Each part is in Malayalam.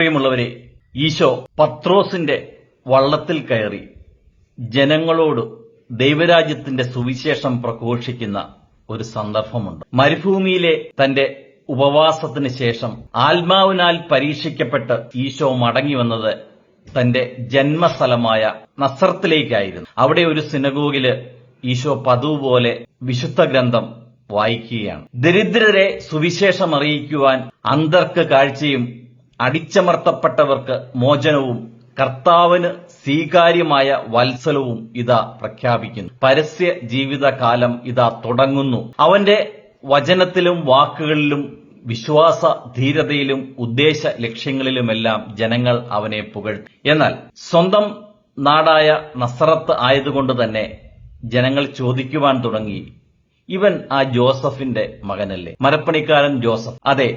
പ്രിയമുള്ളവരെ, ഈശോ പത്രോസിന്റെ വള്ളത്തിൽ കയറി ജനങ്ങളോട് ദൈവരാജ്യത്തിന്റെ സുവിശേഷം പ്രഘോഷിക്കുന്ന ഒരു സന്ദർഭമുണ്ട്. മരുഭൂമിയിലെ തന്റെ ഉപവാസത്തിന് ശേഷം ആത്മാവിനാൽ പരീക്ഷിക്കപ്പെട്ട് ഈശോ മടങ്ങി വന്നത് തന്റെ ജന്മസ്ഥലമായ നസ്രത്തിലേക്കായിരുന്നു. അവിടെ ഒരു സിനഗോഗില് ഈശോ പതിവ് പോലെ വിശുദ്ധ ഗ്രന്ഥം വായിക്കുകയാണ്. ദരിദ്രരെ സുവിശേഷം അറിയിക്കുവാൻ അന്ധർക്ക് കാഴ്ചയും അടിച്ചമർത്തപ്പെട്ടവർക്ക് മോചനവും കർത്താവിന് സ്വീകാര്യമായ വത്സലവും ഇതാ പ്രഖ്യാപിക്കുന്നു. പരസ്യ ജീവിതകാലം ഇതാ തുടങ്ങുന്നു. അവന്റെ വചനത്തിലും വാക്കുകളിലും വിശ്വാസ ധീരതയിലും ഉദ്ദേശ ലക്ഷ്യങ്ങളിലുമെല്ലാം ജനങ്ങൾ അവനെ പുകഴ്ത്തി. എന്നാൽ സ്വന്തം നാടായ നസ്രത്ത് ആയതുകൊണ്ട് തന്നെ ജനങ്ങൾ ചോദിക്കുവാൻ തുടങ്ങി, ഇവൻ ആ ജോസഫിന്റെ മകനല്ലേ? മരപ്പണിക്കാരൻ ജോസഫ്. അതെ,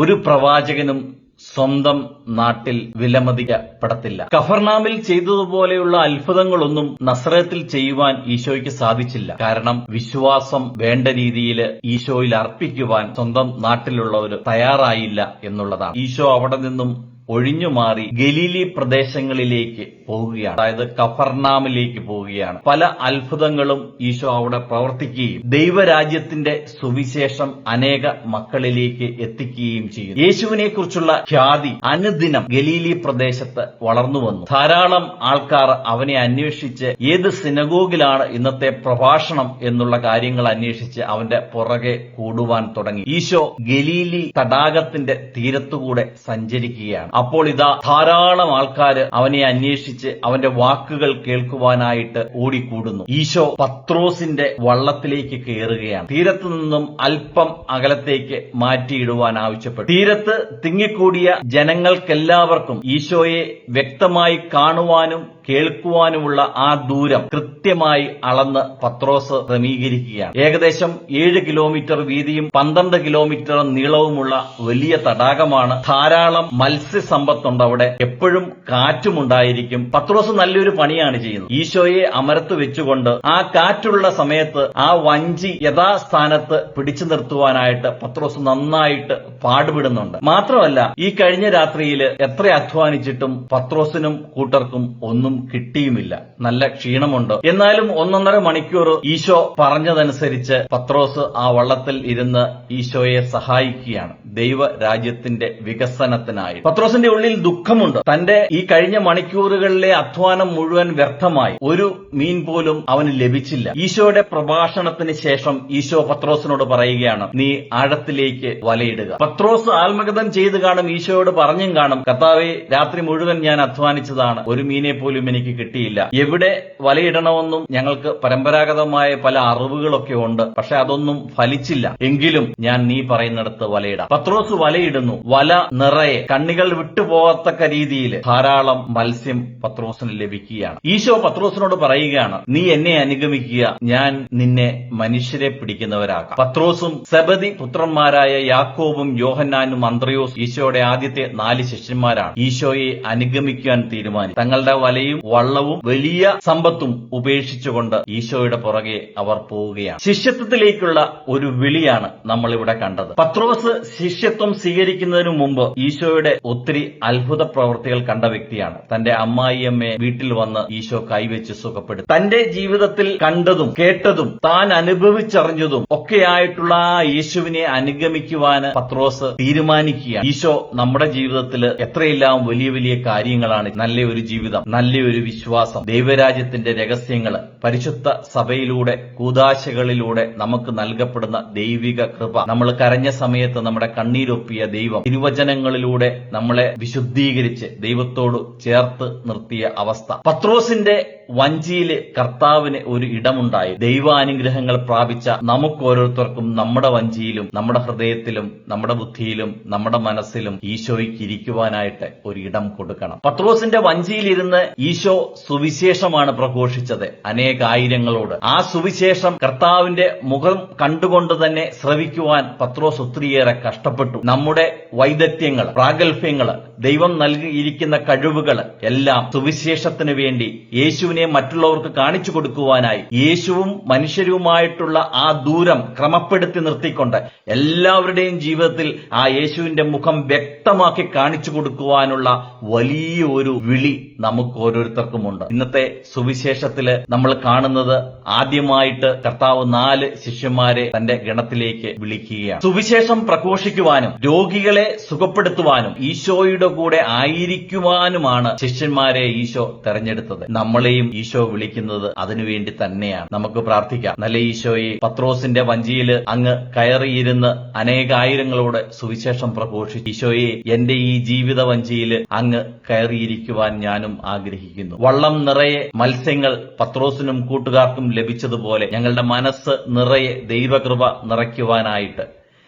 ഒരു പ്രവാചകനും സ്വന്തം നാട്ടിൽ വിലമതിക്കപ്പെടത്തില്ല. കഫർനാമിൽ ചെയ്തതുപോലെയുള്ള അത്ഭുതങ്ങളൊന്നും നസ്രത്തിൽ ചെയ്യുവാൻ ഈശോയ്ക്ക് സാധിച്ചില്ല. കാരണം വിശ്വാസം വേണ്ട രീതിയിൽ ഈശോയിൽ അർപ്പിക്കുവാൻ സ്വന്തം നാട്ടിലുള്ളവർ തയ്യാറായില്ല എന്നുള്ളതാണ്. ഈശോ അവിടെ നിന്നും ഒഴിഞ്ഞുമാറി ഗലീലി പ്രദേശങ്ങളിലേക്ക് പോവുകയാണ്. അതായത് കഫർനാമിലേക്ക് പോവുകയാണ്. പല അത്ഭുതങ്ങളും ഈശോ അവിടെ പ്രവർത്തിക്കുകയും ദൈവരാജ്യത്തിന്റെ സുവിശേഷം അനേക മക്കളിലേക്ക് എത്തിക്കുകയും ചെയ്യും. യേശുവിനെ കുറിച്ചുള്ള ഖ്യാതി അനുദിനം ഗലീലി പ്രദേശത്ത് വളർന്നു വന്നു. ധാരാളം ആൾക്കാർ അവനെ അന്വേഷിച്ച് ഏത് സിനഗോഗിലാണ് ഇന്നത്തെ പ്രഭാഷണം എന്നുള്ള കാര്യങ്ങൾ അന്വേഷിച്ച് അവന്റെ പുറകെ കൂടുവാൻ തുടങ്ങി. ഈശോ ഗലീലി തടാകത്തിന്റെ തീരത്തുകൂടെ സഞ്ചരിക്കുകയാണ്. അപ്പോൾ ഇതാ ധാരാളം ആൾക്കാർ അവനെ അന്വേഷിച്ച് അവന്റെ വാക്കുകൾ കേൾക്കുവാനായിട്ട് ഓടിക്കൂടുന്നു. ഈശോ പത്രോസിന്റെ വള്ളത്തിലേക്ക് കയറുകയാണ്. തീരത്തു നിന്നും അല്പം അകലത്തേക്ക് മാറ്റിയിടുവാൻ ആവശ്യപ്പെട്ടു. തീരത്ത് തിങ്ങിക്കൂടിയ ജനങ്ങൾക്കെല്ലാവർക്കും ഈശോയെ വ്യക്തമായി കാണുവാനും കേൾക്കുവാനുമുള്ള ആ ദൂരം കൃത്യമായി അളന്ന് പത്രോസ് ക്രമീകരിക്കുകയാണ്. ഏകദേശം 7 കിലോമീറ്റർ വീതിയും 12 കിലോമീറ്റർ നീളവുമുള്ള വലിയ തടാകമാണ്. ധാരാളം മത്സ്യസമ്പത്തുണ്ട് അവിടെ. എപ്പോഴും കാറ്റുമുണ്ടായിരിക്കും. പത്രോസ് നല്ലൊരു പണിയാണ് ചെയ്യുന്നത്. ഈശോയെ അമരത്ത് വെച്ചുകൊണ്ട് ആ കാറ്റുള്ള സമയത്ത് ആ വഞ്ചി യഥാസ്ഥാനത്ത് പിടിച്ചു നിർത്തുവാനായിട്ട് പത്രോസ് നന്നായിട്ട് പാടുപെടുന്നുണ്ട്. മാത്രമല്ല, ഈ കഴിഞ്ഞ രാത്രിയിൽ എത്ര അധ്വാനിച്ചിട്ടും പത്രോസിനും കൂട്ടർക്കും ഒന്നും കിട്ടിയുമില്ല. നല്ല ക്ഷീണമുണ്ട്. എന്നാലും 1.5 മണിക്കൂർ ഈശോ പറഞ്ഞതനുസരിച്ച് പത്രോസ് ആ വള്ളത്തിൽ ഇരുന്ന് ഈശോയെ സഹായിക്കുകയാണ് ദൈവരാജ്യത്തിന്റെ വികസനത്തിനായി. പത്രോസിന്റെ ഉള്ളിൽ ദുഃഖമുണ്ട്. തന്റെ ഈ കഴിഞ്ഞ മണിക്കൂറുകളിലെ അധ്വാനം മുഴുവൻ വ്യർത്ഥമായി. ഒരു മീൻ പോലും അവന് ലഭിച്ചില്ല. ഈശോയുടെ പ്രഭാഷണത്തിന് ശേഷം ഈശോ പത്രോസിനോട് പറയുകയാണ്, നീ ആഴത്തിലേക്ക് വലയിടുക. പത്രോസ് ആത്മഗതം ചെയ്ത് കാണും, ഈശോയോട് പറഞ്ഞും കാണും, കർത്താവേ, രാത്രി മുഴുവൻ ഞാൻ അധ്വാനിച്ചതാണ്, ഒരു മീനെ പോലും എനിക്ക് കിട്ടിയില്ല. എവിടെ വലയിടണമെന്നും ഞങ്ങൾക്ക് പരമ്പരാഗതമായ പല അറിവുകളൊക്കെ ഉണ്ട്, പക്ഷെ അതൊന്നും ഫലിച്ചില്ല. എങ്കിലും ഞാൻ നീ പറയുന്നിടത്ത് വലയിടാം. പത്രോസ് വലയിടുന്നു. വല നിറയെ കണ്ണികൾ വിട്ടുപോകത്തക്ക രീതിയിൽ ധാരാളം മത്സ്യം പത്രോസിന് ലഭിക്കുകയാണ്. ഈശോ പത്രോസിനോട് പറയുകയാണ്, നീ എന്നെ അനുഗമിക്കുക, ഞാൻ നിന്നെ മനുഷ്യരെ പിടിക്കുന്നവരാക്കാം. പത്രോസും സെബദി പുത്രന്മാരായ യാക്കോബും യോഹന്നാനും അന്ത്രയോസ് ഈശോയുടെ ആദ്യത്തെ 4 ശിഷ്യന്മാരാണ്. ഈശോയെ അനുഗമിക്കാൻ തീരുമാനിച്ചു. തങ്ങളുടെ വലയും വള്ളവും വലിയ സമ്പത്തും ഉപേക്ഷിച്ചുകൊണ്ട് ഈശോയുടെ പുറകെ അവർ പോവുകയാണ്. ശിഷ്യത്വത്തിലേക്കുള്ള ഒരു വിളിയാണ് നമ്മൾ ഇവിടെ കണ്ടത്. പത്രോസ് ശിഷ്യത്വം സ്വീകരിക്കുന്നതിനു മുമ്പ് ഈശോയുടെ ഒത്തിരി അത്ഭുത പ്രവൃത്തികൾ കണ്ട വ്യക്തിയാണ്. തന്റെ അമ്മായിയമ്മയെ വീട്ടിൽ വന്ന് ഈശോ കൈവച്ച് സുഖപ്പെടുത്തി. തന്റെ ജീവിതത്തിൽ കണ്ടതും കേട്ടതും താൻ അനുഭവിച്ചറിഞ്ഞതും ഒക്കെയായിട്ടുള്ള ആ യേശുവിനെ അനുഗമിക്കുവാന് പത്രോസ് തീരുമാനിക്കുകയാണ്. ഈശോ നമ്മുടെ ജീവിതത്തിൽ എത്രയെല്ലാം വലിയ വലിയ കാര്യങ്ങളാണ്. നല്ലൊരു ജീവിതം, നല്ലൊരു വിശ്വാസം, ദൈവരാജ്യത്തിന്റെ രഹസ്യങ്ങൾ, പരിശുദ്ധ സഭയിലൂടെ കൂദാശകളിലൂടെ നമുക്ക് നൽകപ്പെടുന്ന ദൈവിക കൃപ, നമ്മൾ കരഞ്ഞ സമയത്ത് നമ്മുടെ കണ്ണീരൊപ്പിയ ദൈവം, തിരുവചനങ്ങളിലൂടെ നമ്മളെ വിശുദ്ധീകരിച്ച് ദൈവത്തോട് ചേർത്ത് നിർത്തിയ അവസ്ഥ. പത്രോസിന്റെ വഞ്ചിയില് കർത്താവിന് ഒരു ഇടമുണ്ടായി. ദൈവാനുഗ്രഹങ്ങൾ പ്രാപിച്ച നമുക്കോരോരുത്തർക്കും നമ്മുടെ വഞ്ചിയിലും നമ്മുടെ ഹൃദയത്തിലും നമ്മുടെ ബുദ്ധിയിലും നമ്മുടെ മനസ്സിലും ഈശോയ്ക്ക് ഇരിക്കുവാനായിട്ട് ഒരു ഇടം കൊടുക്കണം. പത്രോസിന്റെ വഞ്ചിയിലിരുന്ന് ഈശോ സുവിശേഷമാണ് പ്രഘോഷിച്ചത് അനേകായിരങ്ങളോട്. ആ സുവിശേഷം കർത്താവിന്റെ മുഖം കണ്ടുകൊണ്ട് തന്നെ ശ്രവിക്കുവാൻ പത്രോസ് ഒത്തിരിയേറെ കഷ്ടപ്പെട്ടു. നമ്മുടെ വൈദഗ്ധ്യങ്ങൾ, പ്രാഗൽഭ്യങ്ങൾ, ദൈവം നൽകിയിരിക്കുന്ന കഴിവുകൾ എല്ലാം സുവിശേഷത്തിന് വേണ്ടി, യേശുവിനെ യേശുവിനെ മറ്റുള്ളവർക്ക് കാണിച്ചു കൊടുക്കുവാനായി യേശുവും മനുഷ്യരുമായിട്ടുള്ള ആ ദൂരം ക്രമപ്പെടുത്തി നിർത്തിക്കൊണ്ട് എല്ലാവരുടെയും ജീവിതത്തിൽ ആ യേശുവിന്റെ മുഖം വ്യക്തമാക്കി കാണിച്ചു കൊടുക്കുവാനുള്ള വലിയ ഒരു വിളി നമുക്ക് ഓരോരുത്തർക്കുമുണ്ട്. ഇന്നത്തെ സുവിശേഷത്തില് നമ്മൾ കാണുന്നത് ആദ്യമായിട്ട് കർത്താവ് 4 ശിഷ്യന്മാരെ തന്റെ ഗണത്തിലേക്ക് വിളിക്കുകയാണ്. സുവിശേഷം പ്രഘോഷിക്കുവാനും രോഗികളെ സുഖപ്പെടുത്തുവാനും ഈശോയുടെ കൂടെ ആയിരിക്കുവാനുമാണ് ശിഷ്യന്മാരെ ഈശോ തെരഞ്ഞെടുത്തത്. നമ്മളെയും ഈശോ വിളിക്കുന്നത് അതിനുവേണ്ടി തന്നെയാണ്. നമുക്ക് പ്രാർത്ഥിക്കാം. നല്ല ഈശോയെ, പത്രോസിന്റെ വഞ്ചിയിൽ അങ്ങ് കയറിയിരുന്ന് അനേകായിരങ്ങളോട് സുവിശേഷം പ്രഘോഷിച്ചു. ഈശോയെ, എന്റെ ഈ ജീവിത വഞ്ചിയിൽ അങ്ങ് കയറിയിരിക്കുവാൻ ഞാനും ആഗ്രഹിക്കുന്നു. വള്ളം നിറയെ മത്സ്യങ്ങൾ പത്രോസിനും കൂട്ടുകാർക്കും ലഭിച്ചതുപോലെ ഞങ്ങളുടെ മനസ്സ് നിറയെ ദൈവകൃപ നിറയ്ക്കുവാനായിട്ട്,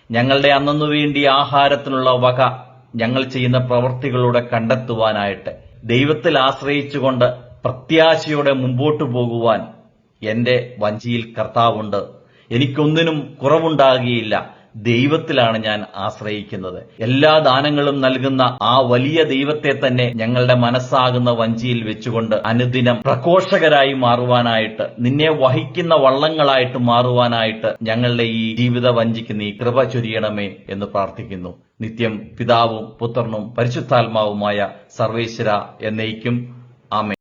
ഞങ്ങളുടെ അന്നു വേണ്ടി ആഹാരത്തിനുള്ള വക ഞങ്ങൾ ചെയ്യുന്ന പ്രവൃത്തികളിലൂടെ കണ്ടെത്തുവാനായിട്ട്, ദൈവത്തിൽ ആശ്രയിച്ചുകൊണ്ട് പ്രത്യാശയോടെ മുമ്പോട്ടു പോകുവാൻ എന്റെ വഞ്ചിയിൽ കർത്താവുണ്ട്. എനിക്കൊന്നിനും കുറവുണ്ടാകുകയില്ല. ദൈവത്തിലാണ് ഞാൻ ആശ്രയിക്കുന്നത്. എല്ലാ ദാനങ്ങളും നൽകുന്ന ആ വലിയ ദൈവത്തെ തന്നെ ഞങ്ങളുടെ മനസ്സാകുന്ന വഞ്ചിയിൽ വെച്ചുകൊണ്ട് അനുദിനം പ്രഘോഷകരായി മാറുവാനായിട്ട്, നിന്നെ വഹിക്കുന്ന വള്ളങ്ങളായിട്ട് മാറുവാനായിട്ട് ഞങ്ങളുടെ ഈ ജീവിത വഞ്ചിക്ക് നീ കൃപ ചൊരിയണമേ എന്ന് പ്രാർത്ഥിക്കുന്നു. നിത്യം പിതാവും പുത്രനും പരിശുദ്ധാത്മാവുമായ സർവേശ്വര എന്നേക്കും. ആമേൻ.